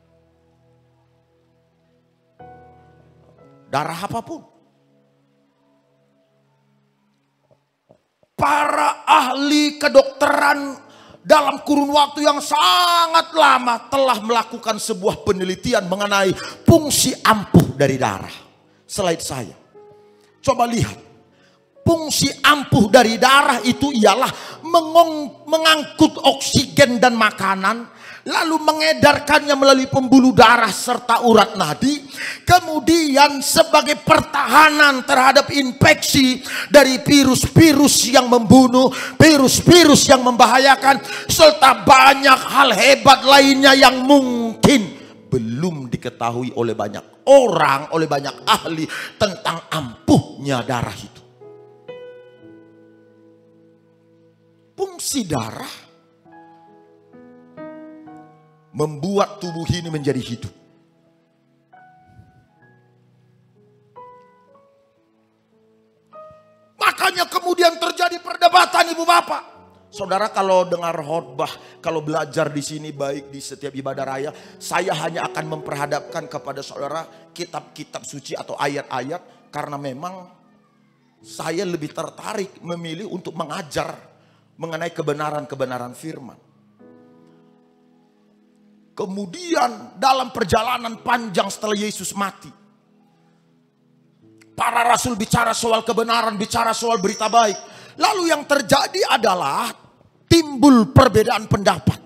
Darah apapun. Para ahli kedokteran dalam kurun waktu yang sangat lama telah melakukan sebuah penelitian mengenai fungsi ampuh dari darah. Slide saya. Coba lihat. Fungsi ampuh dari darah itu ialah mengangkut oksigen dan makanan lalu mengedarkannya melalui pembuluh darah serta urat nadi, kemudian sebagai pertahanan terhadap infeksi dari virus-virus yang membunuh, virus-virus yang membahayakan, serta banyak hal hebat lainnya yang mungkin belum diketahui oleh banyak orang, oleh banyak ahli tentang ampuhnya darah itu. Fungsi darah membuat tubuh ini menjadi hidup. Makanya kemudian terjadi perdebatan ibu bapak. Saudara kalau dengar khotbah, kalau belajar di sini baik di setiap ibadah raya, saya hanya akan memperhadapkan kepada saudara kitab-kitab suci atau ayat-ayat, karena memang saya lebih tertarik memilih untuk mengajar mengenai kebenaran-kebenaran firman. Kemudian dalam perjalanan panjang setelah Yesus mati, para rasul bicara soal kebenaran, bicara soal berita baik. Lalu yang terjadi adalah timbul perbedaan pendapat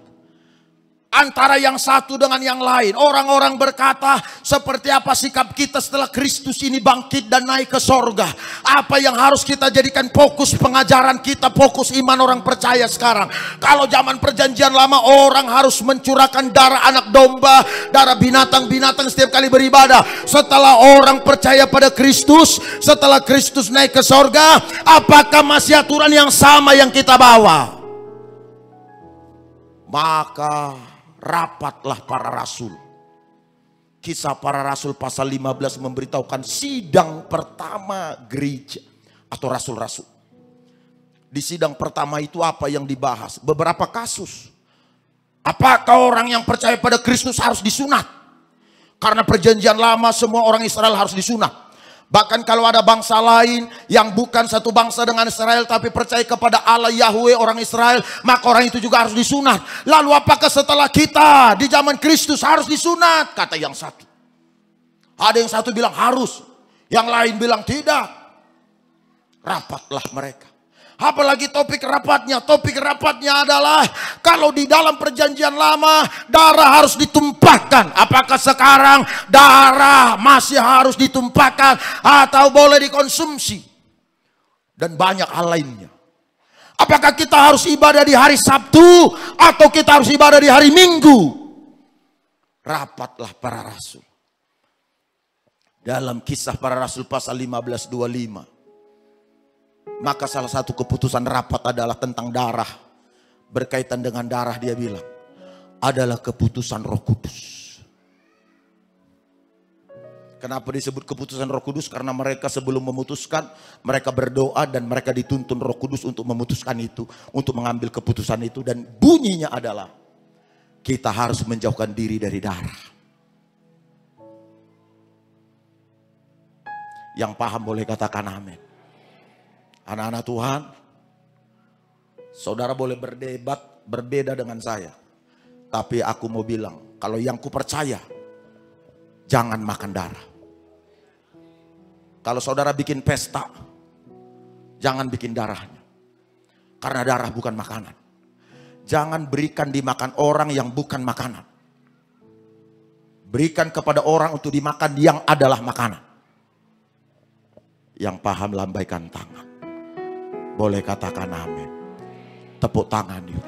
antara yang satu dengan yang lain. Orang-orang berkata, seperti apa sikap kita setelah Kristus ini bangkit dan naik ke sorga? Apa yang harus kita jadikan fokus pengajaran kita, fokus iman orang percaya sekarang? Kalau zaman perjanjian lama orang harus mencurahkan darah anak domba, darah binatang-binatang setiap kali beribadah. Setelah orang percaya pada Kristus, setelah Kristus naik ke sorga, apakah masih aturan yang sama yang kita bawa? Maka rapatlah para rasul. Kisah para rasul pasal 15 memberitahukan sidang pertama gereja atau rasul-rasul. Di sidang pertama itu apa yang dibahas? Beberapa kasus. Apakah orang yang percaya pada Kristus harus disunat? Karena perjanjian lama semua orang Israel harus disunat. Bahkan kalau ada bangsa lain yang bukan satu bangsa dengan Israel tapi percaya kepada Allah Yahweh orang Israel, maka orang itu juga harus disunat. Lalu apakah setelah kita di zaman Kristus harus disunat? Kata yang satu. Ada yang satu bilang harus, yang lain bilang tidak. Rapatlah mereka. Apalagi topik rapatnya? Topik rapatnya adalah kalau di dalam perjanjian lama darah harus ditumpahkan. Apakah sekarang darah masih harus ditumpahkan atau boleh dikonsumsi? Dan banyak hal lainnya. Apakah kita harus ibadah di hari Sabtu atau kita harus ibadah di hari Minggu? Rapatlah para rasul. Dalam kisah para rasul pasal 15:25. Maka salah satu keputusan rapat adalah tentang darah. Berkaitan dengan darah dia bilang, adalah keputusan Roh Kudus. Kenapa disebut keputusan Roh Kudus? Karena mereka sebelum memutuskan, mereka berdoa dan mereka dituntun Roh Kudus untuk memutuskan itu, untuk mengambil keputusan itu. Dan bunyinya adalah, kita harus menjauhkan diri dari darah. Yang paham boleh katakan amin. Anak-anak Tuhan, saudara boleh berdebat berbeda dengan saya. Tapi aku mau bilang, kalau yang ku percaya, jangan makan darah. Kalau saudara bikin pesta, jangan bikin darahnya. Karena darah bukan makanan. Jangan berikan dimakan orang yang bukan makanan. Berikan kepada orang untuk dimakan yang adalah makanan. Yang paham lambaikan tangan. Boleh katakan amin. Tepuk tangan yuk.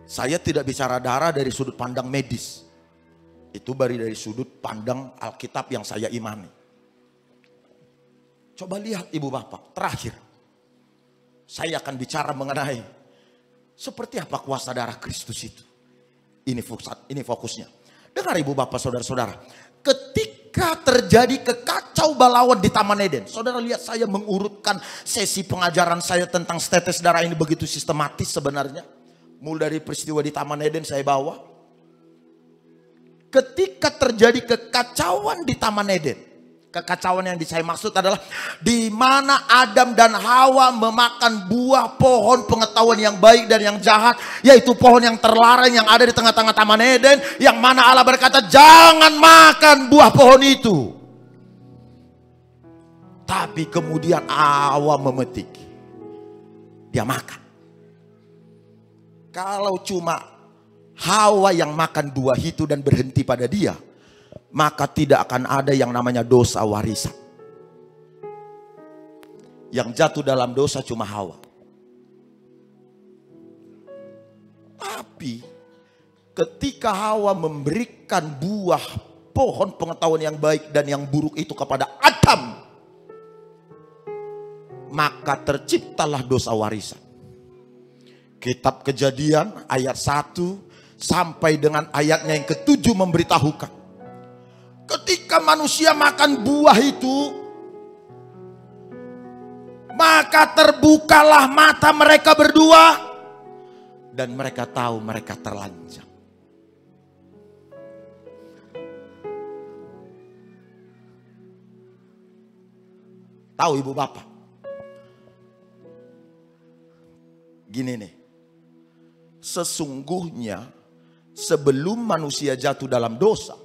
Saya tidak bicara darah dari sudut pandang medis. Itu dari sudut pandang Alkitab yang saya imani. Coba lihat ibu bapak. Terakhir. Saya akan bicara mengenai seperti apa kuasa darah Kristus itu. Ini fokusnya. Dengar ibu bapak saudara-saudara. Ketika terjadi kekacau balauan di Taman Eden. Saudara lihat saya mengurutkan sesi pengajaran saya tentang tetes darah ini begitu sistematis sebenarnya. Mulai dari peristiwa di Taman Eden saya bawa. Ketika terjadi kekacauan di Taman Eden. Kekacauan yang saya maksud adalah di mana Adam dan Hawa memakan buah pohon pengetahuan yang baik dan yang jahat, yaitu pohon yang terlarang yang ada di tengah-tengah Taman Eden, yang mana Allah berkata jangan makan buah pohon itu. Tapi kemudian Hawa memetik, dia makan. Kalau cuma Hawa yang makan buah itu dan berhenti pada dia, maka tidak akan ada yang namanya dosa warisan. Yang jatuh dalam dosa cuma Hawa. Tapi ketika Hawa memberikan buah pohon pengetahuan yang baik dan yang buruk itu kepada Adam, maka terciptalah dosa warisan. Kitab Kejadian ayat 1 sampai dengan ayatnya yang ke-7 memberitahukan, ketika manusia makan buah itu, maka terbukalah mata mereka berdua dan mereka tahu mereka terlanjang. Tahu ibu bapak? Gini nih. Sesungguhnya sebelum manusia jatuh dalam dosa,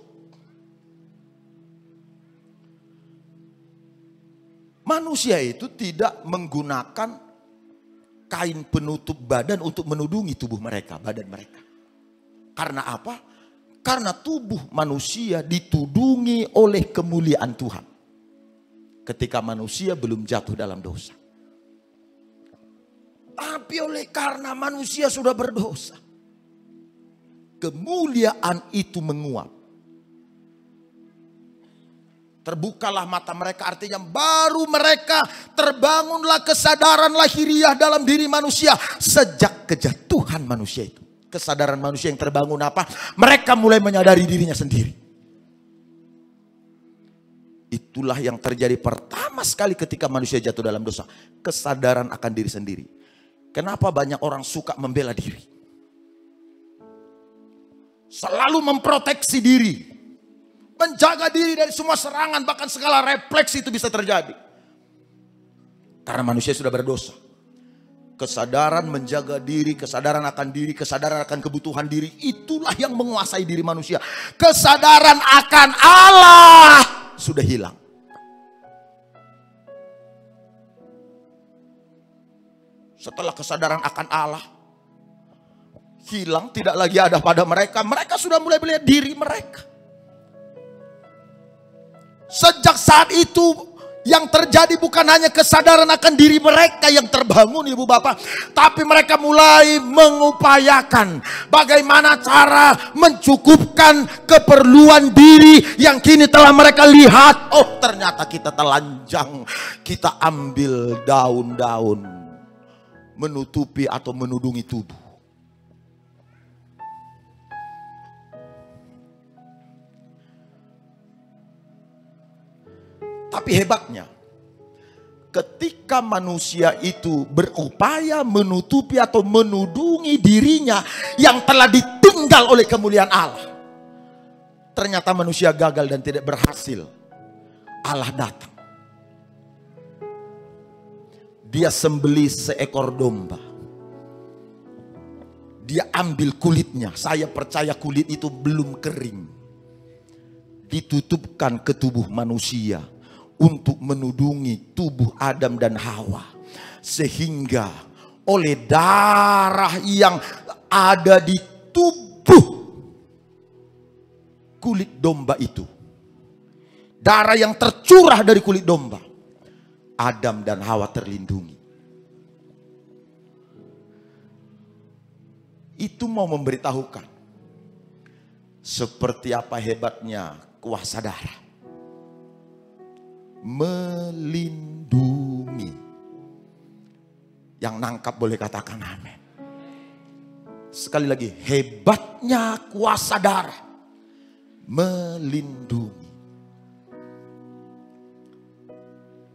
manusia itu tidak menggunakan kain penutup badan untuk menudungi tubuh mereka, badan mereka. Karena apa? Karena tubuh manusia ditudungi oleh kemuliaan Tuhan. Ketika manusia belum jatuh dalam dosa. Tapi oleh karena manusia sudah berdosa, kemuliaan itu menguap. Terbukalah mata mereka, artinya baru mereka terbangunlah kesadaran lahiriah dalam diri manusia. Sejak kejatuhan manusia itu. Kesadaran manusia yang terbangun apa? Mereka mulai menyadari dirinya sendiri. Itulah yang terjadi pertama sekali ketika manusia jatuh dalam dosa. Kesadaran akan diri sendiri. Kenapa banyak orang suka membela diri? Selalu memproteksi diri. Menjaga diri dari semua serangan, bahkan segala refleks itu bisa terjadi. Karena manusia sudah berdosa. Kesadaran menjaga diri, kesadaran akan kebutuhan diri. Itulah yang menguasai diri manusia. Kesadaran akan Allah sudah hilang. Setelah kesadaran akan Allah hilang, tidak lagi ada pada mereka. Mereka sudah mulai melihat diri mereka. Sejak saat itu yang terjadi bukan hanya kesadaran akan diri mereka yang terbangun ibu bapak. Tapi mereka mulai mengupayakan bagaimana cara mencukupkan keperluan diri yang kini telah mereka lihat. Oh ternyata kita telanjang. Kita ambil daun-daun menutupi atau menudungi tubuh. Tapi hebatnya, ketika manusia itu berupaya menutupi atau menudungi dirinya yang telah ditinggal oleh kemuliaan Allah, ternyata manusia gagal dan tidak berhasil. Allah datang. Dia sembelih seekor domba. Dia ambil kulitnya. Saya percaya kulit itu belum kering. Ditutupkan ke tubuh manusia untuk menudungi tubuh Adam dan Hawa. Sehingga oleh darah yang ada di tubuh kulit domba itu, darah yang tercurah dari kulit domba, Adam dan Hawa terlindungi. Itu mau memberitahukan seperti apa hebatnya kuasa darah. Melindungi. Yang nangkap boleh katakan amin. Sekali lagi, hebatnya kuasa darah. Melindungi.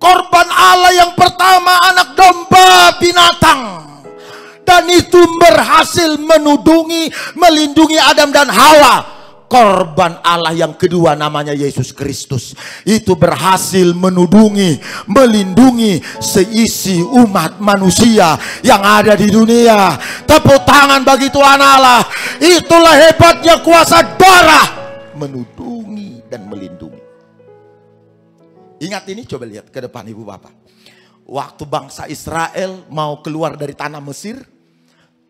Korban Allah yang pertama anak domba binatang. Dan itu berhasil menudungi, melindungi Adam dan Hawa. Korban Allah yang kedua namanya Yesus Kristus. Itu berhasil menudungi, melindungi seisi umat manusia yang ada di dunia. Tepuk tangan bagi Tuhan Allah. Itulah hebatnya kuasa darah. Menudungi dan melindungi. Ingat ini, coba lihat ke depan ibu bapak. Waktu bangsa Israel mau keluar dari tanah Mesir,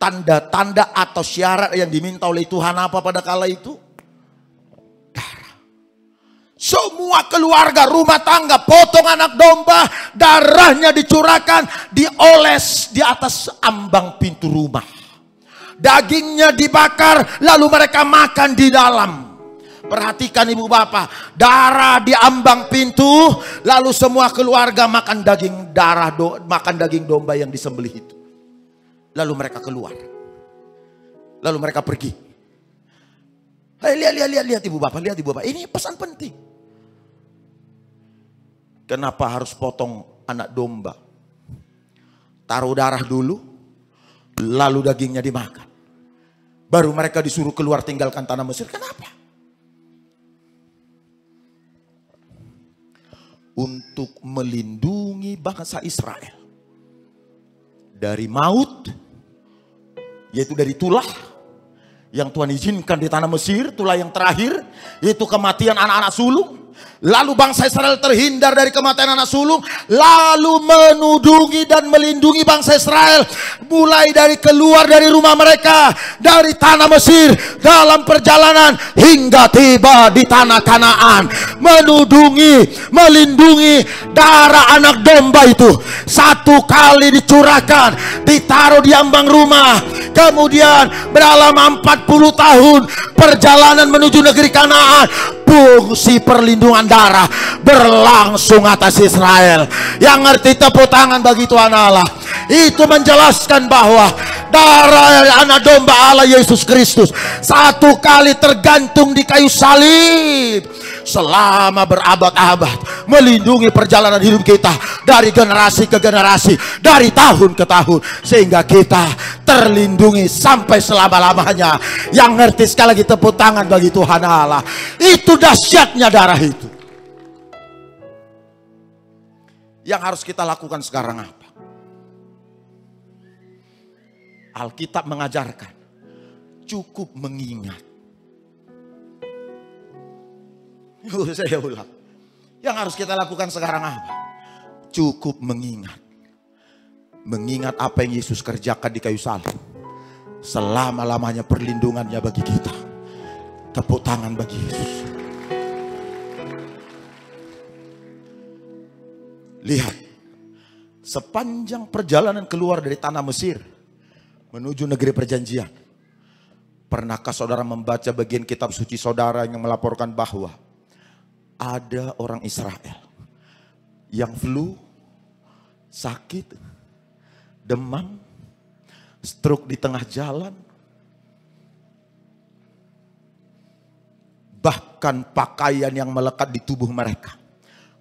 tanda-tanda atau syarat yang diminta oleh Tuhan apa pada kala itu? Darah. Semua keluarga, rumah tangga, potong anak domba, darahnya dicurahkan, dioles di atas ambang pintu rumah. Dagingnya dibakar, lalu mereka makan di dalam. Perhatikan ibu bapak, darah di ambang pintu, lalu semua keluarga makan daging makan daging domba yang disembelih itu. Lalu mereka keluar. Lalu mereka pergi. Hai, lihat ibu bapak, lihat ibu bapak. Ini pesan penting. Kenapa harus potong anak domba? Taruh darah dulu, lalu dagingnya dimakan. Baru mereka disuruh keluar tinggalkan tanah Mesir. Kenapa? Untuk melindungi bangsa Israel dari maut, yaitu dari tulah yang Tuhan izinkan di tanah Mesir, tulah yang terakhir, yaitu kematian anak-anak sulung. Lalu bangsa Israel terhindar dari kematian anak sulung, lalu menudungi dan melindungi bangsa Israel mulai dari keluar dari rumah mereka, dari tanah Mesir, dalam perjalanan hingga tiba di tanah Kanaan. Menudungi, melindungi. Darah anak domba itu satu kali dicurahkan, ditaruh di ambang rumah. Kemudian berlama 40 tahun perjalanan menuju negeri Kanaan, fungsi perlindungan darah berlangsung atas Israel. Yang ngerti tepuk tangan bagi Tuhan Allah. Itu menjelaskan bahwa darah anak domba Allah Yesus Kristus satu kali tergantung di kayu salib, selama berabad-abad melindungi perjalanan hidup kita dari generasi ke generasi, dari tahun ke tahun, sehingga kita terlindungi sampai selama-lamanya. Yang ngerti sekali lagi tepuk tangan bagi Tuhan Allah. Itu dahsyatnya darah itu. Yang harus kita lakukan sekarang apa? Alkitab mengajarkan cukup mengingat. Saya ulang. Yang harus kita lakukan sekarang apa? Cukup mengingat. Mengingat apa yang Yesus kerjakan di kayu salib. Selama-lamanya perlindungannya bagi kita. Tepuk tangan bagi Yesus. Lihat, sepanjang perjalanan keluar dari tanah Mesir menuju negeri perjanjian, pernahkah saudara membaca bagian kitab suci saudara yang melaporkan bahwa ada orang Israel yang flu, sakit, demam, stroke di tengah jalan, bahkan pakaian yang melekat di tubuh mereka,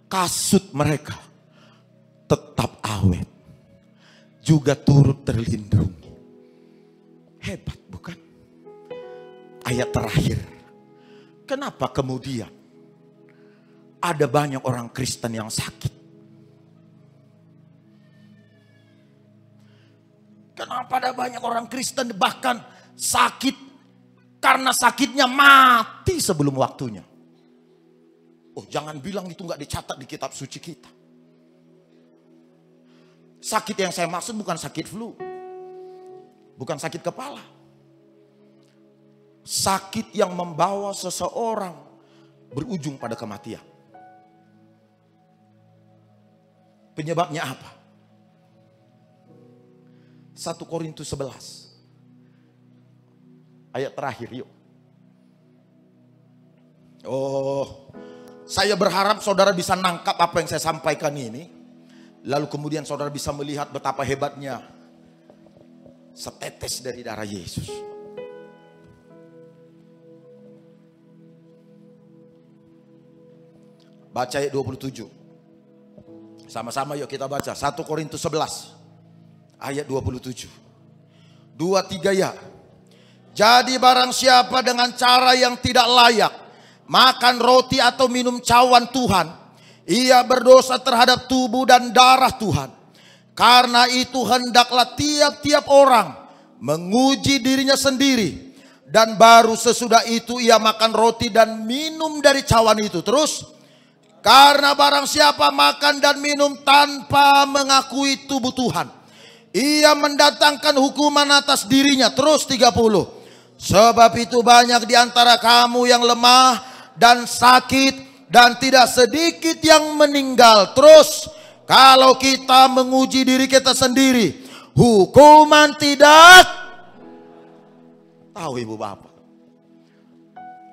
kasut mereka tetap awet, juga turut terlindungi. Hebat bukan? Ayat terakhir. Kenapa kemudian ada banyak orang Kristen yang sakit? Kenapa ada banyak orang Kristen bahkan sakit karena sakitnya mati sebelum waktunya? Oh, jangan bilang itu nggak dicatat di kitab suci kita. Sakit yang saya maksud bukan sakit flu, bukan sakit kepala. Sakit yang membawa seseorang berujung pada kematian. Penyebabnya apa? 1 Korintus 11. Ayat terakhir yuk. Oh, saya berharap saudara bisa nangkap apa yang saya sampaikan ini. Lalu kemudian saudara bisa melihat betapa hebatnya setetes dari darah Yesus. Baca ayat 27. Sama-sama yuk kita baca. 1 Korintus 11 ayat 27. 2-3 ya. Jadi barang siapa dengan cara yang tidak layak makan roti atau minum cawan Tuhan, ia berdosa terhadap tubuh dan darah Tuhan. Karena itu hendaklah tiap-tiap orang menguji dirinya sendiri. Dan baru sesudah itu ia makan roti dan minum dari cawan itu. Terus, karena barang siapa makan dan minum tanpa mengakui tubuh Tuhan, Ia mendatangkan hukuman atas dirinya. Terus 30. Sebab itu banyak di antara kamu yang lemah dan sakit, dan tidak sedikit yang meninggal. Terus, kalau kita menguji diri kita sendiri, hukuman tidak. Tahu ibu bapak,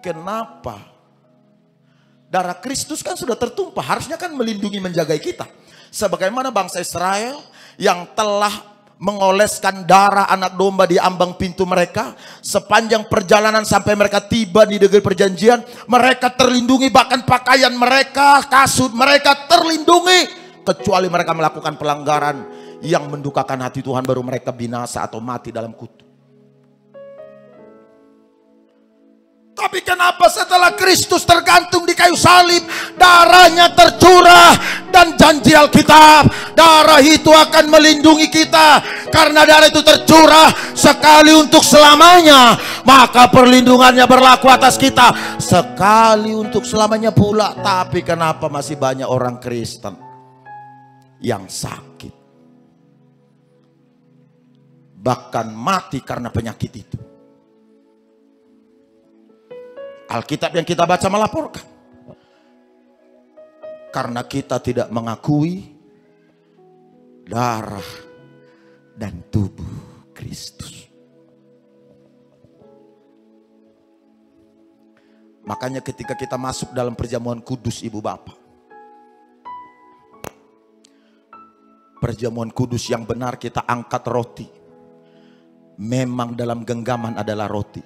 kenapa? Darah Kristus kan sudah tertumpah, harusnya kan melindungi menjaga kita. Sebagaimana bangsa Israel yang telah mengoleskan darah anak domba di ambang pintu mereka. Sepanjang perjalanan sampai mereka tiba di negeri perjanjian, mereka terlindungi, bahkan pakaian mereka, kasut mereka terlindungi. Kecuali mereka melakukan pelanggaran yang mendukakan hati Tuhan, baru mereka binasa atau mati dalam kutuk. Tapi kenapa setelah Kristus tergantung di kayu salib, darahnya tercurah, dan janji Alkitab, darah itu akan melindungi kita. Karena darah itu tercurah sekali untuk selamanya, maka perlindungannya berlaku atas kita sekali untuk selamanya pula. Tapi kenapa masih banyak orang Kristen yang sakit, bahkan mati karena penyakit itu? Alkitab yang kita baca melaporkan, karena kita tidak mengakui darah dan tubuh Kristus. Makanya ketika kita masuk dalam perjamuan kudus ibu bapak, perjamuan kudus yang benar, kita angkat roti. Memang dalam genggaman adalah roti,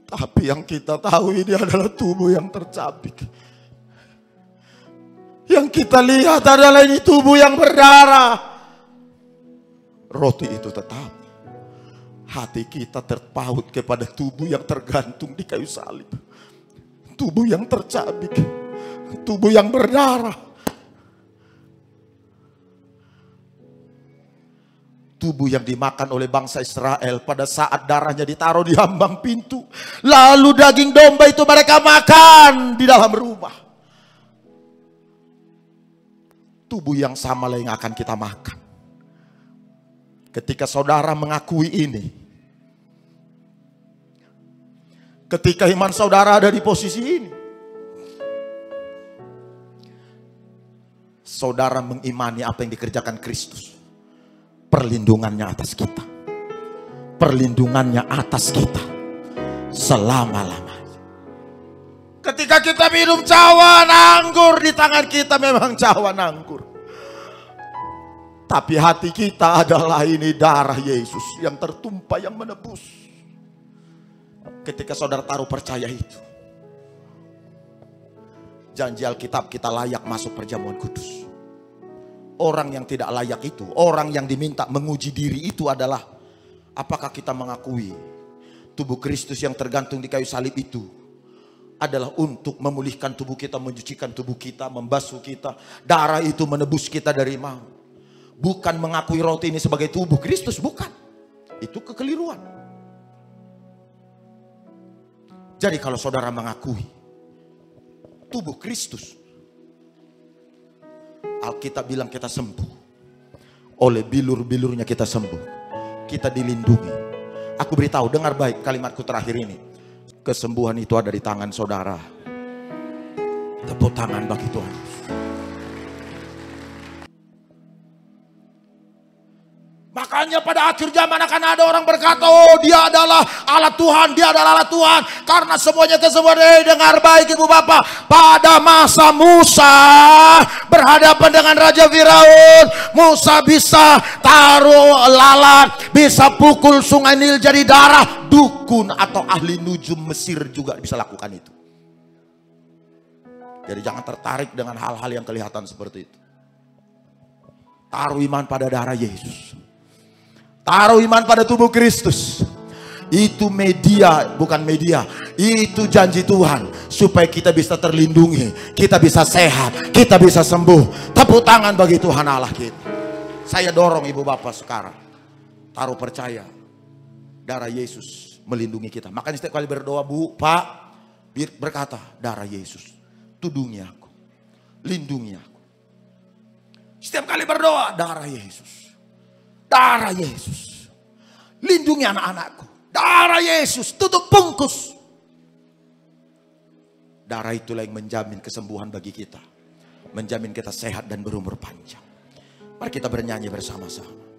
tapi yang kita tahu ini adalah tubuh yang tercabik. Yang kita lihat adalah ini tubuh yang berdarah. Roti itu tetap. Hati kita terpaut kepada tubuh yang tergantung di kayu salib. Tubuh yang tercabik. Tubuh yang berdarah. Tubuh yang dimakan oleh bangsa Israel pada saat darahnya ditaruh di ambang pintu. Lalu daging domba itu mereka makan di dalam rumah. Tubuh yang sama lah yang akan kita makan. Ketika saudara mengakui ini, ketika iman saudara ada di posisi ini, saudara mengimani apa yang dikerjakan Kristus. Perlindungannya atas kita, perlindungannya atas kita selama-lamanya. Ketika kita minum cawan anggur di tangan kita, memang cawan anggur, tapi hati kita adalah ini darah Yesus yang tertumpah, yang menebus. Ketika saudara taruh percaya itu, janji Alkitab kita layak masuk perjamuan kudus. Orang yang tidak layak itu, orang yang diminta menguji diri itu adalah apakah kita mengakui tubuh Kristus yang tergantung di kayu salib itu adalah untuk memulihkan tubuh kita, mencucikan tubuh kita, membasuh kita. Darah itu menebus kita dari maut. Bukan mengakui roti ini sebagai tubuh Kristus, bukan. Itu kekeliruan. Jadi kalau saudara mengakui tubuh Kristus, Alkitab bilang kita sembuh. Oleh bilur-bilurnya kita sembuh. Kita dilindungi. Aku beritahu, dengar baik kalimatku terakhir ini. Kesembuhan itu ada di tangan saudara. Tepuk tangan bagi Tuhan. Makanya pada akhir zaman akan ada orang berkata, oh dia adalah Allah Tuhan, dia adalah Allah Tuhan. Karena semuanya kesembuhan. Dengar baik ibu bapak. Pada masa Musa berhadapan dengan Raja Firaun, Musa bisa taruh lalat, bisa pukul sungai Nil jadi darah. Dukun atau ahli nujum Mesir juga bisa lakukan itu. Jadi jangan tertarik dengan hal-hal yang kelihatan seperti itu. Taruh iman pada darah Yesus. Taruh iman pada tubuh Kristus. Itu media, bukan media. Itu janji Tuhan. Supaya kita bisa terlindungi. Kita bisa sehat. Kita bisa sembuh. Tepuk tangan bagi Tuhan Allah kita. Saya dorong ibu bapak sekarang. Taruh percaya. Darah Yesus melindungi kita. Makanya setiap kali berdoa, bu, pak, berkata, darah Yesus tudungi aku. Lindungi aku. Setiap kali berdoa, darah Yesus. Darah Yesus. Lindungi anak-anakku. Darah Yesus, tutup bungkus. Darah itulah yang menjamin kesembuhan bagi kita. Menjamin kita sehat dan berumur panjang. Mari kita bernyanyi bersama-sama.